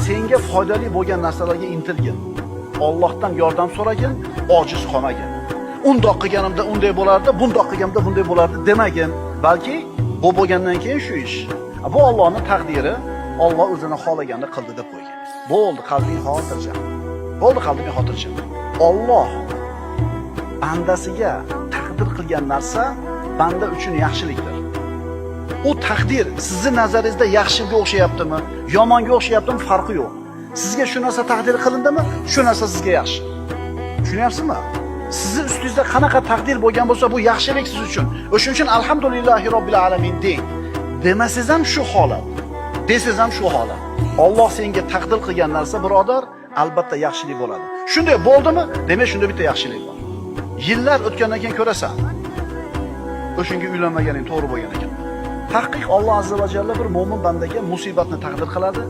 senga foydali bo'lgan narsalarga intilgin. Allohdan yordam so'ragin, ojiz qolmagin. Undoq qilganimda unday bo'lardi, bundoq qilganimda bunday bo'lardi demagin. Balki bu bo'lgandan keyin shu ish. Bu Allohning taqdiri, Alloh o'zini xohlaganini qildi deb qo'ygan. Bo'ldi, qalbing xotirjam. Bo'ldi, qalbing xotirjam. Alloh bandasiga taqdir qilgan narsa banda uchun yaxshilikdir. U taqdir sizning nazaringizda yaxshiga o'xshayaptimi, yomonga o'xshayaptimi farqi yo'q. Sizga shu narsa taqdir qilindimi, shu narsa sizga yaxshi. Tushunyapsizmi? Sizning ustingizda qanaqa taqdir bo'lgan bo'lsa, bu yaxshilik siz uchun. O'shuning uchun alhamdulillahi robbil alamin deng. Demasangiz ham shu holat. Desangiz ham shu holat. Alloh senga taqdir qilgan narsa, birodar, albatta yaxshilik bo'ladi. Shunday bo'ldimi? Demak, shunda bitta yaxshilik bor. Yillar o'tgandan keyin ko'rasan, o'shunga uylanmaganing to'g'ri bo'lgan ekan. Tahqiq Alloh azza va jalla bir mo'min bandaga musibatni taqdir qiladi.